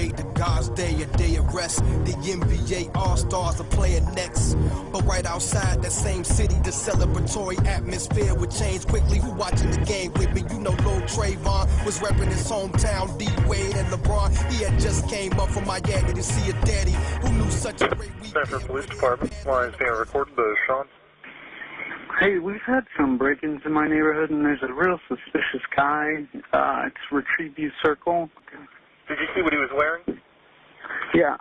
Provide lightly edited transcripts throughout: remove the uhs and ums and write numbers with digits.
Sunday, the God's day, a day of rest. The NBA All-Stars are playing next. But right outside that same city, the celebratory atmosphere would change quickly. Who watching the game with me? You know Lil Trayvon was repping his hometown, D-Wade and LeBron. He had just came up from Miami to see a daddy who knew such a great weekend. Stanford Police Department, line is being recorded. Sean. Hey, we've had some break-ins in my neighborhood, and there's a real suspicious guy. It's Retrieve View Circle. Did you see what he was wearing? Yeah,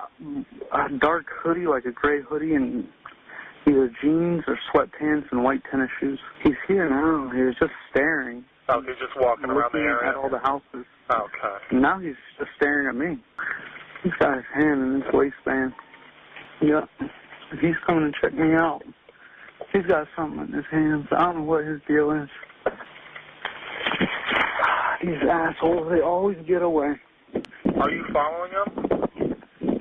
a dark hoodie, like a gray hoodie, and either jeans or sweatpants and white tennis shoes. He's here now. He was just staring. Oh, he's just walking around the area? At all the houses. Okay. And now he's just staring at me. He's got his hand in his waistband. Yep. He's coming to check me out. He's got something in his hands. I don't know what his deal is. These assholes, they always get away. Are you following him?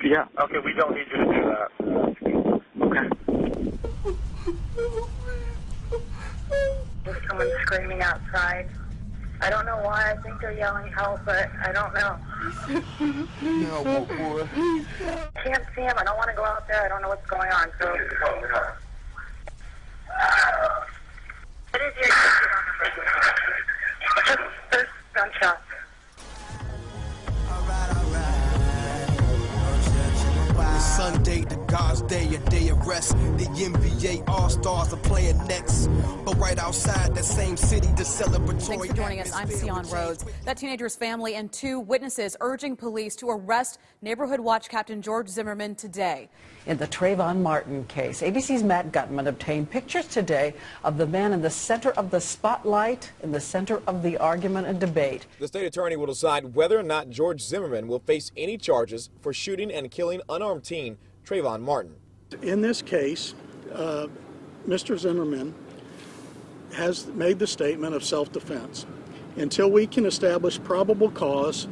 Yeah. Okay, we don't need you to do that. Okay. There's someone screaming outside. I don't know why. I think they're yelling help, but I don't know. No, boy. I can't see him. I don't want to go out there. I don't know what's going on. So. What is your first gunshot? Sunday, the God's day, a day of rest. The NBA All-Stars are playing next. But right outside that same city, the celebratory. Thanks for joining us. I'm Sion Rhodes. That teenager's family and 2 witnesses urging police to arrest Neighborhood Watch Captain George Zimmerman today. In the Trayvon Martin case, ABC's Matt Gutman obtained pictures today of the man in the center of the spotlight, in the center of the argument and debate. The state attorney will decide whether or not George Zimmerman will face any charges for shooting and killing unarmed teen Trayvon Martin. In this case, Mr. Zimmerman has made the statement of self-defense. Until we can establish probable cause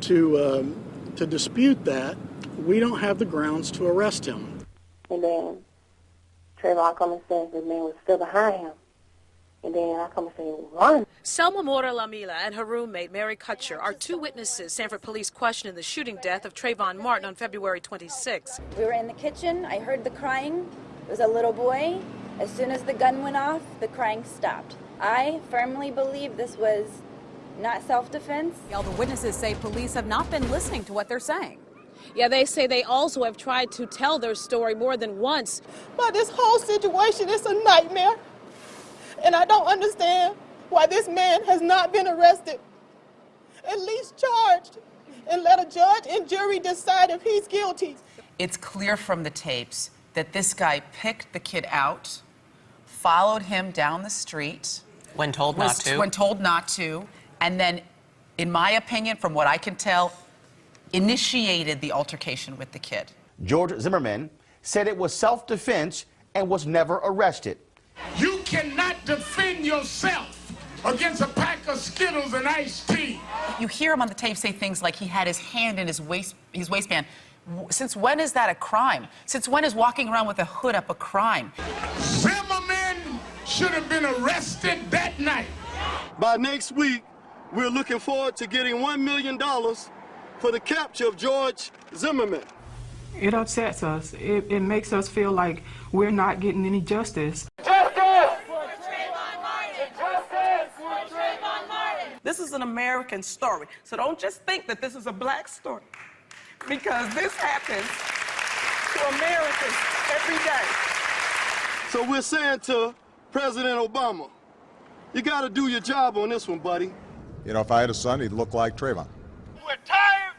to dispute that, we don't have the grounds to arrest him. And then Trayvon come and says the man was still behind him. And then I come and say, run. Selma Mora Lamila and her roommate, Mary Kutcher, are 2 witnesses Sanford police questioned in the shooting death of Trayvon Martin on February 26. We were in the kitchen. I heard the crying. It was a little boy. As soon as the gun went off, the crying stopped. I firmly believe this was not self-defense. All the witnesses say police have not been listening to what they're saying. Yeah, they say they also have tried to tell their story more than once. But this whole situation is a nightmare. And I don't understand why this man has not been arrested, at least charged, and let a judge and jury decide if he's guilty. It's clear from the tapes that this guy picked the kid out, followed him down the street. When told not to. When told not to, and then, in my opinion, from what I can tell, initiated the altercation with the kid. George Zimmerman said it was self-defense and was never arrested. You cannot defend yourself against a pack of Skittles and iced tea. You hear him on the tape say things like he had his hand in his waistband. Since when is that a crime? Since when is walking around with a hood up a crime? Zimmerman should have been arrested that night. By next week, we're looking forward to getting $1 million for the capture of George Zimmerman. It upsets us. It makes us feel like we're not getting any justice. This is an American story, so don't just think that this is a black story, because this happens to Americans every day. So we're saying to President Obama, you got to do your job on this one, buddy. You know, if I had a son, he'd look like Trayvon. We're tired,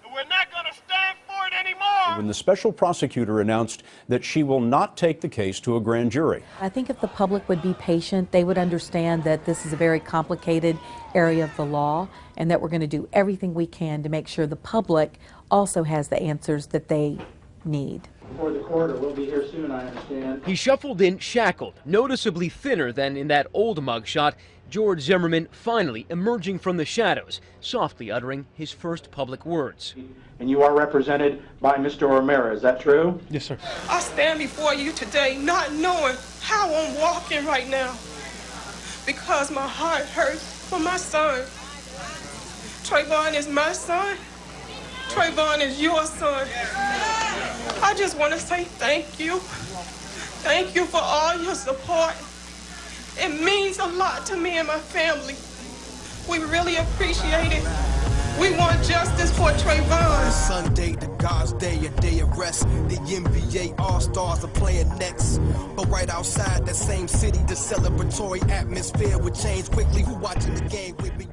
and we're not going to stand for it anymore. When the special prosecutor announced that she will not take the case to a grand jury. I think if the public would be patient, they would understand that this is a very complicated area of the law and that we're going to do everything we can to make sure the public also has the answers that they need. Before the court, or we'll be here soon, I understand. He shuffled in shackled, noticeably thinner than in that old mugshot. George Zimmerman finally emerging from the shadows, softly uttering his first public words. And you are represented by Mr. O'Mara, is that true? Yes, sir. I stand before you today not knowing how I'm walking right now, because my heart hurts for my son. Trayvon is my son, Trayvon is your son. I just want to say thank you. Thank you for all your support. It means a lot to me and my family. We really appreciate it. We want justice for Trayvon. Sunday, the God's day, a day of rest. The NBA All-Stars are playing next. But right outside that same city, the celebratory atmosphere would change quickly. Who watching the game with me?